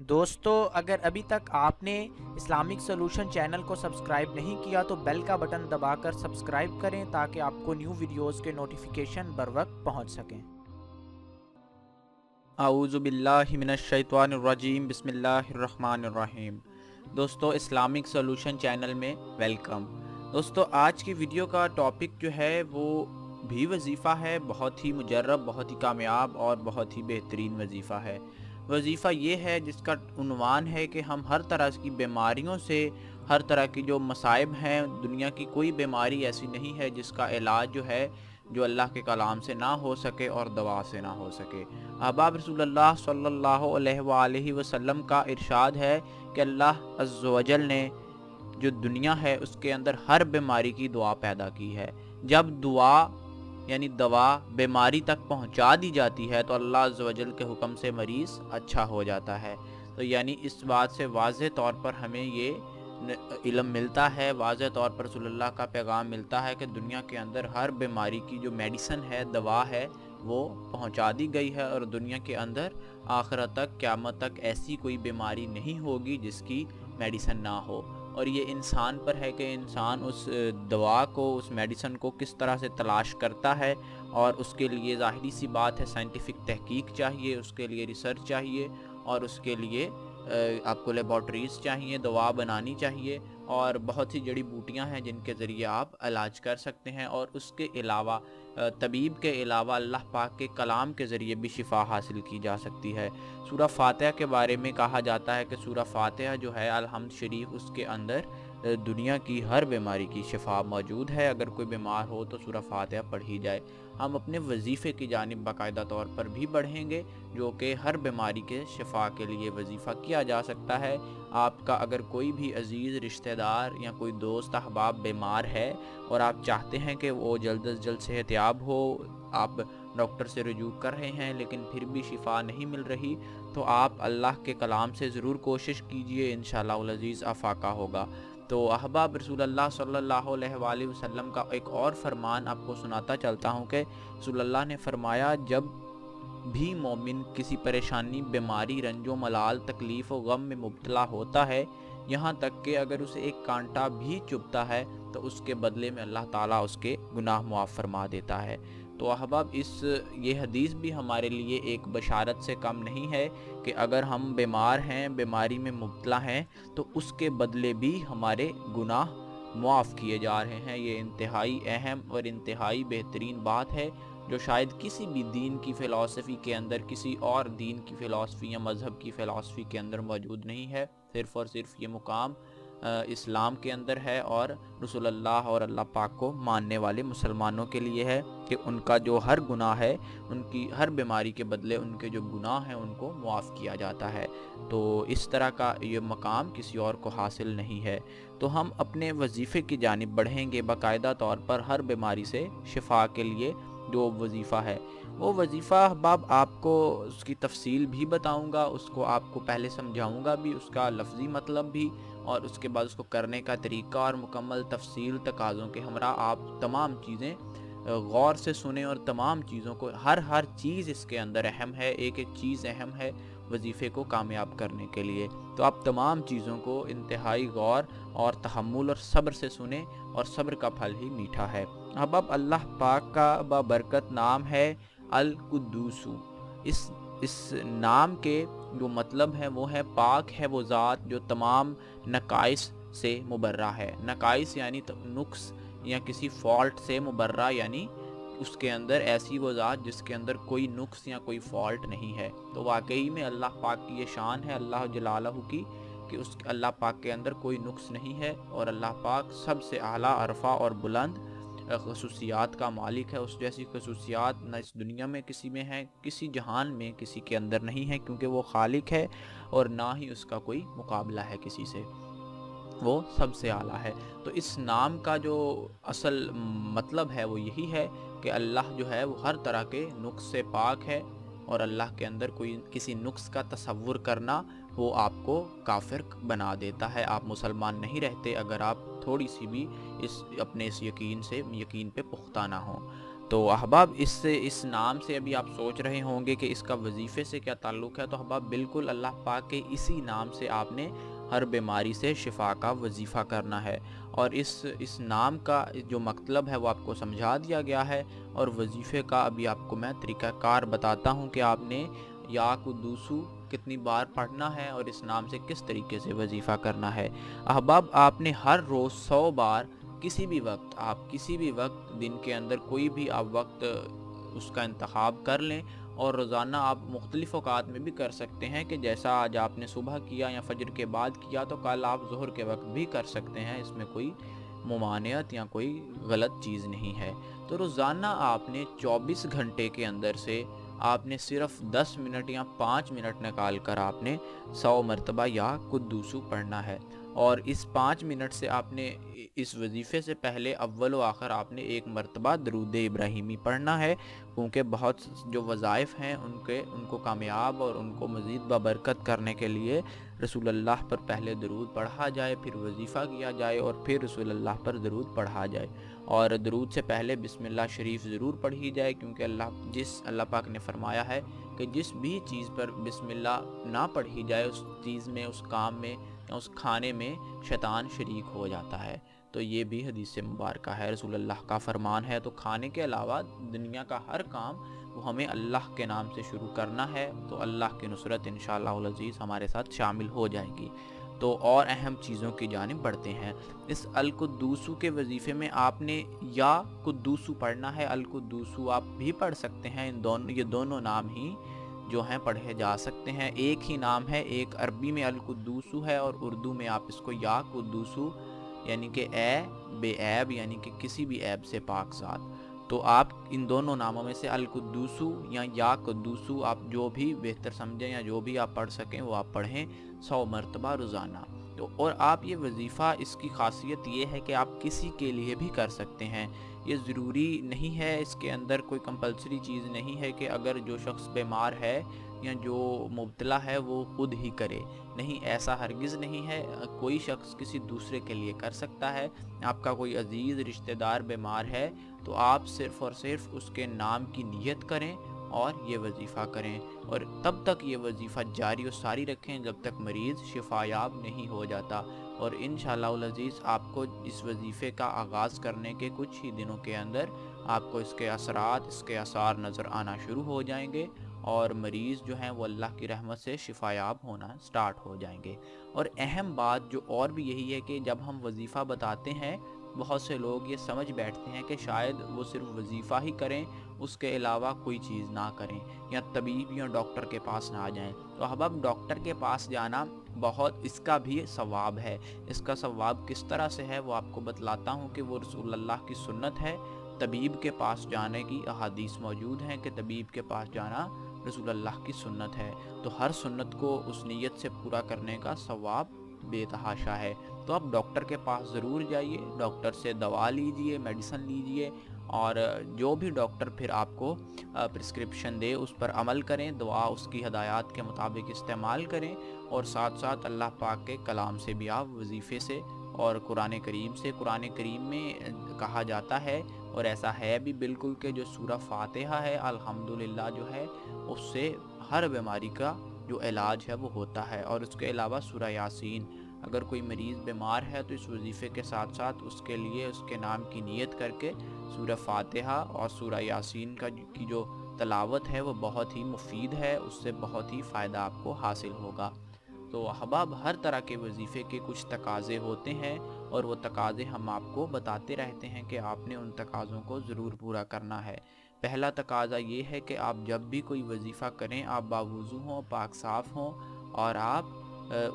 دوستو اگر ابھی تک آپ نے اسلامک سولوشن چینل کو سبسکرائب نہیں کیا تو بیل کا بٹن دبا کر سبسکرائب کریں تاکہ آپ کو نیو ویڈیوز کے نوٹیفیکیشن بر وقت پہنچ سکیں۔ اعوذ باللہ من الشیطان الرجیم، بسم اللہ الرحمن الرحیم۔ دوستو اسلامک سولوشن چینل میں ویلکم۔ دوستو آج کی ویڈیو کا ٹاپک جو ہے وہ بھی وظیفہ ہے، بہت ہی مجرب، بہت ہی کامیاب اور بہت ہی بہترین وظیفہ ہے۔ وظیفہ یہ ہے جس کا عنوان ہے کہ ہم ہر طرح کی بیماریوں سے، ہر طرح کی جو مصائب ہیں، دنیا کی کوئی بیماری ایسی نہیں ہے جس کا علاج جو ہے جو اللہ کے کلام سے نہ ہو سکے اور دوا سے نہ ہو سکے۔ احباب رسول اللہ صلی اللہ علیہ وآلہ وسلم کا ارشاد ہے کہ اللہ عز و جل نے جو دنیا ہے اس کے اندر ہر بیماری کی دعا پیدا کی ہے۔ جب دعا یعنی دوا بیماری تک پہنچا دی جاتی ہے تو اللہ عز و جل کے حکم سے مریض اچھا ہو جاتا ہے۔ تو یعنی اس بات سے واضح طور پر ہمیں یہ علم ملتا ہے، واضح طور پر رسول اللہ کا پیغام ملتا ہے کہ دنیا کے اندر ہر بیماری کی جو میڈیسن ہے، دوا ہے، وہ پہنچا دی گئی ہے، اور دنیا کے اندر آخرت تک، قیامت تک ایسی کوئی بیماری نہیں ہوگی جس کی میڈیسن نہ ہو۔ اور یہ انسان پر ہے کہ انسان اس دوا کو، اس میڈیسن کو کس طرح سے تلاش کرتا ہے، اور اس کے لیے ظاہری سی بات ہے سائنٹیفک تحقیق چاہیے، اس کے لیے ریسرچ چاہیے، اور اس کے لیے آپ کو لیبارٹریز چاہیے، دوا بنانی چاہیے، اور بہت سی جڑی بوٹیاں ہیں جن کے ذریعے آپ علاج کر سکتے ہیں، اور اس کے علاوہ طبیب کے علاوہ اللہ پاک کے کلام کے ذریعے بھی شفا حاصل کی جا سکتی ہے۔ سورہ فاتحہ کے بارے میں کہا جاتا ہے کہ سورہ فاتحہ جو ہے الحمد شریف، اس کے اندر دنیا کی ہر بیماری کی شفا موجود ہے۔ اگر کوئی بیمار ہو تو سورہ فاتحہ پڑھی جائے۔ ہم اپنے وظیفے کی جانب باقاعدہ طور پر بھی بڑھیں گے، جو کہ ہر بیماری کے شفا کے لیے وظیفہ کیا جا سکتا ہے۔ آپ کا اگر کوئی بھی عزیز رشتہ دار یا کوئی دوست احباب بیمار ہے اور آپ چاہتے ہیں کہ وہ جلد از جلد صحت یاب ہو، آپ ڈاکٹر سے رجوع کر رہے ہیں لیکن پھر بھی شفا نہیں مل رہی، تو آپ اللہ کے کلام سے ضرور کوشش کیجئے، انشاءاللہ العزیز افاقہ ہوگا۔ تو احباب رسول اللہ صلی اللہ علیہ وآلہ وسلم کا ایک اور فرمان آپ کو سناتا چلتا ہوں کہ رسول اللہ نے فرمایا، جب بھی مومن کسی پریشانی، بیماری، رنج و ملال، تکلیف و غم میں مبتلا ہوتا ہے، یہاں تک کہ اگر اسے ایک کانٹا بھی چبھتا ہے تو اس کے بدلے میں اللہ تعالیٰ اس کے گناہ معاف فرما دیتا ہے۔ تو احباب یہ حدیث بھی ہمارے لیے ایک بشارت سے کم نہیں ہے کہ اگر ہم بیمار ہیں، بیماری میں مبتلا ہیں، تو اس کے بدلے بھی ہمارے گناہ معاف کیے جا رہے ہیں۔ یہ انتہائی اہم اور انتہائی بہترین بات ہے جو شاید کسی بھی دین کی فلسفی کے اندر، کسی اور دین کی فلسفی یا مذہب کی فلسفی کے اندر موجود نہیں ہے۔ صرف اور صرف یہ مقام اسلام کے اندر ہے اور رسول اللہ اور اللہ پاک کو ماننے والے مسلمانوں کے لیے ہے کہ ان کا جو ہر گناہ ہے، ان کی ہر بیماری کے بدلے ان کے جو گناہ ہیں ان کو معاف کیا جاتا ہے۔ تو اس طرح کا یہ مقام کسی اور کو حاصل نہیں ہے۔ تو ہم اپنے وظیفے کی جانب بڑھیں گے، باقاعدہ طور پر ہر بیماری سے شفا کے لیے جو وظیفہ ہے، وہ وظیفہ احباب آپ کو اس کی تفصیل بھی بتاؤں گا، اس کو آپ کو پہلے سمجھاؤں گا بھی، اس کا لفظی مطلب بھی، اور اس کے بعد اس کو کرنے کا طریقہ اور مکمل تفصیل تقاضوں کے ہمراہ آپ تمام چیزیں غور سے سنیں، اور تمام چیزوں کو، ہر چیز اس کے اندر اہم ہے، ایک ایک چیز اہم ہے وظیفے کو کامیاب کرنے کے لیے۔ تو آپ تمام چیزوں کو انتہائی غور اور تحمل اور صبر سے سنیں، اور صبر کا پھل ہی میٹھا ہے۔ اب اللہ پاک کا بابرکت نام ہے القدوس۔ اس نام کے جو مطلب ہے وہ ہے پاک ہے وہ ذات جو تمام نقائص سے مبرہ ہے۔ نقائص یعنی نقص یا کسی فالٹ سے مبرہ، یعنی اس کے اندر ایسی وہ ذات جس کے اندر کوئی نقص یا کوئی فالٹ نہیں ہے۔ تو واقعی میں اللہ پاک کی یہ شان ہے اللہ جلالہ کی کہ اس اللہ پاک کے اندر کوئی نقص نہیں ہے، اور اللہ پاک سب سے اعلیٰ، عرفہ اور بلند خصوصیات کا مالک ہے۔ اس جیسی خصوصیات نہ اس دنیا میں کسی میں ہے، کسی جہان میں کسی کے اندر نہیں ہے، کیونکہ وہ خالق ہے اور نہ ہی اس کا کوئی مقابلہ ہے کسی سے، وہ سب سے اعلیٰ ہے۔ تو اس نام کا جو اصل مطلب ہے وہ یہی ہے کہ اللہ جو ہے وہ ہر طرح کے نقص سے پاک ہے، اور اللہ کے اندر کوئی کسی نقص کا تصور کرنا وہ آپ کو کافر بنا دیتا ہے۔ آپ مسلمان نہیں رہتے اگر آپ تھوڑی سی بھی اس یقین پہ پختہ نہ ہوں۔ تو احباب اس نام سے ابھی آپ سوچ رہے ہوں گے کہ اس کا وظیفے سے کیا تعلق ہے، تو احباب بالکل اللہ پاک کے اسی نام سے آپ نے ہر بیماری سے شفا کا وظیفہ کرنا ہے، اور اس نام کا جو مطلب ہے وہ آپ کو سمجھا دیا گیا ہے، اور وظیفے کا ابھی آپ کو میں طریقہ کار بتاتا ہوں کہ آپ نے یا قدوسو کتنی بار پڑھنا ہے اور اس نام سے کس طریقے سے وظیفہ کرنا ہے۔ احباب آپ نے ہر روز 100 بار کسی بھی وقت دن کے اندر کوئی بھی آپ وقت اس کا انتخاب کر لیں، اور روزانہ آپ مختلف اوقات میں بھی کر سکتے ہیں کہ جیسا آج آپ نے صبح کیا یا فجر کے بعد کیا تو کل آپ ظہر کے وقت بھی کر سکتے ہیں، اس میں کوئی ممانعت یا کوئی غلط چیز نہیں ہے۔ تو روزانہ آپ نے 24 گھنٹے کے اندر سے آپ نے صرف 10 منٹ یا 5 منٹ نکال کر آپ نے 100 مرتبہ یا قدوسو پڑھنا ہے، اور اس 5 منٹ سے آپ نے اس وظیفے سے پہلے اول و آخر آپ نے ایک مرتبہ درود ابراہیمی پڑھنا ہے، کیونکہ بہت جو وظائف ہیں ان کو کامیاب اور ان کو مزید ببرکت کرنے کے لیے رسول اللہ پر پہلے درود پڑھا جائے، پھر وظیفہ کیا جائے، اور پھر رسول اللہ پر درود پڑھا جائے، اور درود سے پہلے بسم اللہ شریف ضرور پڑھی جائے، کیونکہ اللہ پاک نے فرمایا ہے کہ جس بھی چیز پر بسم اللہ نہ پڑھی جائے اس چیز میں، اس کام میں یا اس کھانے میں شیطان شریک ہو جاتا ہے۔ تو یہ بھی حدیث مبارکہ ہے، رسول اللہ کا فرمان ہے۔ تو کھانے کے علاوہ دنیا کا ہر کام وہ ہمیں اللہ کے نام سے شروع کرنا ہے، تو اللہ کی نصرت انشاءاللہ العزیز ہمارے ساتھ شامل ہو جائے گی۔ تو اور اہم چیزوں کی جانب بڑھتے ہیں۔ اس القدوسو کے وظیفے میں آپ نے یا قدوسو پڑھنا ہے، القدوسو آپ بھی پڑھ سکتے ہیں، یہ دونوں نام ہی جو ہیں پڑھے جا سکتے ہیں، ایک ہی نام ہے، ایک عربی میں القدوسو ہے اور اردو میں آپ اس کو یا قدوسو یعنی کہ اے بے عیب، یعنی کہ کسی بھی عیب سے پاک ذات۔ تو آپ ان دونوں ناموں میں سے القدوسو یا قدوسو آپ جو بھی بہتر سمجھیں یا جو بھی آپ پڑھ سکیں وہ آپ پڑھیں 100 مرتبہ روزانہ۔ تو اور آپ یہ وظیفہ، اس کی خاصیت یہ ہے کہ آپ کسی کے لیے بھی کر سکتے ہیں، یہ ضروری نہیں ہے، اس کے اندر کوئی کمپلسری چیز نہیں ہے کہ اگر جو شخص بیمار ہے یا جو مبتلا ہے وہ خود ہی کرے، نہیں، ایسا ہرگز نہیں ہے، کوئی شخص کسی دوسرے کے لیے کر سکتا ہے۔ آپ کا کوئی عزیز رشتہ دار بیمار ہے تو آپ صرف اور صرف اس کے نام کی نیت کریں اور یہ وظیفہ کریں، اور تب تک یہ وظیفہ جاری و ساری رکھیں جب تک مریض شفا یاب نہیں ہو جاتا، اور انشاءاللہ العزیز آپ کو اس وظیفے کا آغاز کرنے کے کچھ ہی دنوں کے اندر آپ کو اس کے اثرات، اس کے آثار نظر آنا شروع ہو جائیں گے، اور مریض جو ہیں وہ اللہ کی رحمت سے شفا یاب ہونا سٹارٹ ہو جائیں گے۔ اور اہم بات جو اور بھی یہی ہے کہ جب ہم وظیفہ بتاتے ہیں بہت سے لوگ یہ سمجھ بیٹھتے ہیں کہ شاید وہ صرف وظیفہ ہی کریں، اس کے علاوہ کوئی چیز نہ کریں، یا طبیب یا ڈاکٹر کے پاس نہ جائیں۔ تو اب ڈاکٹر کے پاس جانا اس کا بھی ثواب ہے، اس کا ثواب کس طرح سے ہے وہ آپ کو بتلاتا ہوں کہ وہ رسول اللہ کی سنت ہے۔ طبیب کے پاس جانے کی احادیث موجود ہیں کہ طبیب کے پاس جانا رسول اللہ کی سنت ہے، تو ہر سنت کو اس نیت سے پورا کرنے کا ثواب بے تحاشا ہے۔ تو آپ ڈاکٹر کے پاس ضرور جائیے، ڈاکٹر سے دوا لیجئے، میڈیسن لیجئے، اور جو بھی ڈاکٹر پھر آپ کو پرسکرپشن دے اس پر عمل کریں، دعا اس کی ہدایات کے مطابق استعمال کریں، اور ساتھ ساتھ اللہ پاک کے کلام سے بھی آپ وظیفے سے اور قرآن کریم میں کہا جاتا ہے، اور ایسا ہے بھی بالکل، کہ جو سورہ فاتحہ ہے الحمدللہ جو ہے اس سے ہر بیماری کا جو علاج ہے وہ ہوتا ہے، اور اس کے علاوہ سورہ یاسین، اگر کوئی مریض بیمار ہے تو اس وظیفے کے ساتھ ساتھ اس کے لیے اس کے نام کی نیت کر کے سورہ فاتحہ اور سورہ یاسین کی جو تلاوت ہے وہ بہت ہی مفید ہے، اس سے بہت ہی فائدہ آپ کو حاصل ہوگا۔ تو احباب ہر طرح کے وظیفے کے کچھ تقاضے ہوتے ہیں، اور وہ تقاضے ہم آپ کو بتاتے رہتے ہیں کہ آپ نے ان تقاضوں کو ضرور پورا کرنا ہے۔ پہلا تقاضا یہ ہے کہ آپ جب بھی کوئی وظیفہ کریں آپ باوضو ہوں، پاک صاف ہوں، اور آپ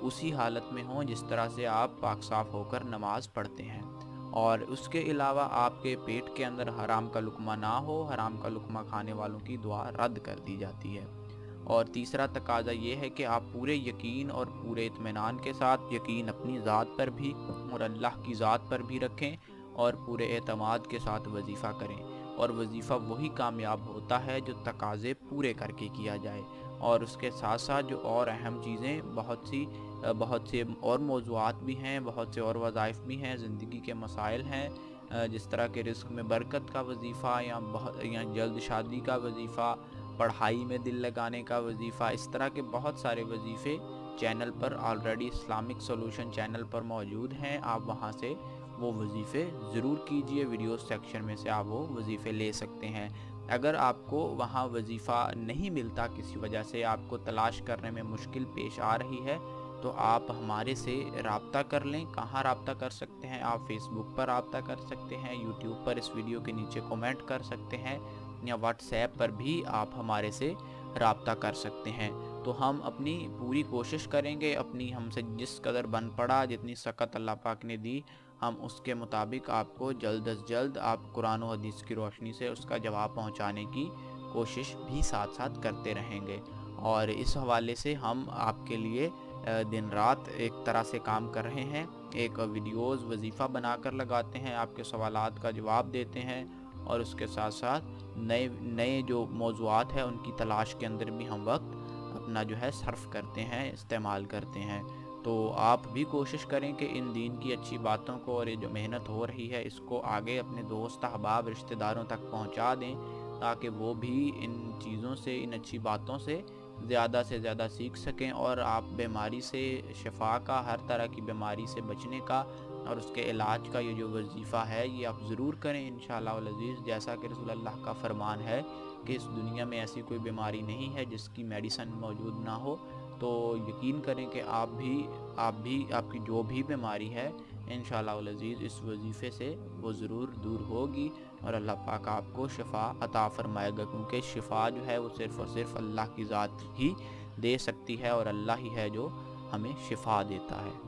اسی حالت میں ہوں جس طرح سے آپ پاک صاف ہو کر نماز پڑھتے ہیں، اور اس کے علاوہ آپ کے پیٹ کے اندر حرام کا لقمہ نہ ہو، حرام کا لقمہ کھانے والوں کی دعا رد کر دی جاتی ہے۔ اور تیسرا تقاضا یہ ہے کہ آپ پورے یقین اور پورے اطمینان کے ساتھ، یقین اپنی ذات پر بھی اور اللہ کی ذات پر بھی رکھیں، اور پورے اعتماد کے ساتھ وظیفہ کریں، اور وظیفہ وہی کامیاب ہوتا ہے جو تقاضے پورے کر کے کیا جائے۔ اور اس کے ساتھ ساتھ جو اور اہم چیزیں بہت سے اور موضوعات بھی ہیں، بہت سے اور وظائف بھی ہیں، زندگی کے مسائل ہیں، جس طرح کہ رزق میں برکت کا وظیفہ یا جلد شادی کا وظیفہ، پڑھائی میں دل لگانے کا وظیفہ، اس طرح کے بہت سارے وظیفے چینل پر آلریڈی اسلامک سولوشن چینل پر موجود ہیں۔ آپ وہاں سے وہ وظیفے ضرور کیجئے، ویڈیو سیکشن میں سے آپ وہ وظیفے لے سکتے ہیں۔ اگر آپ کو وہاں وظیفہ نہیں ملتا، کسی وجہ سے آپ کو تلاش کرنے میں مشکل پیش آ رہی ہے، تو آپ ہمارے سے رابطہ کر لیں۔ کہاں رابطہ کر سکتے ہیں؟ آپ فیس بک پر رابطہ کر سکتے ہیں، یوٹیوب پر اس ویڈیو کے نیچے کومنٹ کر سکتے ہیں، یا واٹس ایپ پر بھی آپ ہمارے سے رابطہ کر سکتے ہیں۔ تو ہم اپنی پوری کوشش کریں گے، اپنی ہم سے جس قدر بن پڑا، جتنی سکت اللہ پاک نے دی، ہم اس کے مطابق آپ کو جلد از جلد آپ قرآن و حدیث کی روشنی سے اس کا جواب پہنچانے کی کوشش بھی ساتھ ساتھ کرتے رہیں گے۔ اور اس حوالے سے ہم آپ کے لیے دن رات ایک طرح سے کام کر رہے ہیں، ایک ویڈیوز وظیفہ بنا کر لگاتے ہیں، آپ کے سوالات کا جواب دیتے ہیں، اور اس کے ساتھ ساتھ نئے جو موضوعات ہیں ان کی تلاش کے اندر بھی ہم وقت اپنا جو ہے صرف کرتے ہیں، استعمال کرتے ہیں۔ تو آپ بھی کوشش کریں کہ ان دین کی اچھی باتوں کو اور یہ جو محنت ہو رہی ہے اس کو آگے اپنے دوست احباب رشتہ داروں تک پہنچا دیں، تاکہ وہ بھی ان چیزوں سے، ان اچھی باتوں سے زیادہ سیکھ سکیں، اور آپ بیماری سے شفا کا، ہر طرح کی بیماری سے بچنے کا اور اس کے علاج کا یہ جو وظیفہ ہے یہ آپ ضرور کریں انشاءاللہ العزیز۔ جیسا کہ رسول اللہ کا فرمان ہے کہ اس دنیا میں ایسی کوئی بیماری نہیں ہے جس کی میڈیسن موجود نہ ہو، تو یقین کریں کہ آپ کی جو بھی بیماری ہے انشاءاللہ العزیز اس وظیفے سے وہ ضرور دور ہوگی، اور اللہ پاک آپ کو شفا عطا فرمائے گا، کیونکہ شفا جو ہے وہ صرف اور صرف اللہ کی ذات ہی دے سکتی ہے، اور اللہ ہی ہے جو ہمیں شفا دیتا ہے۔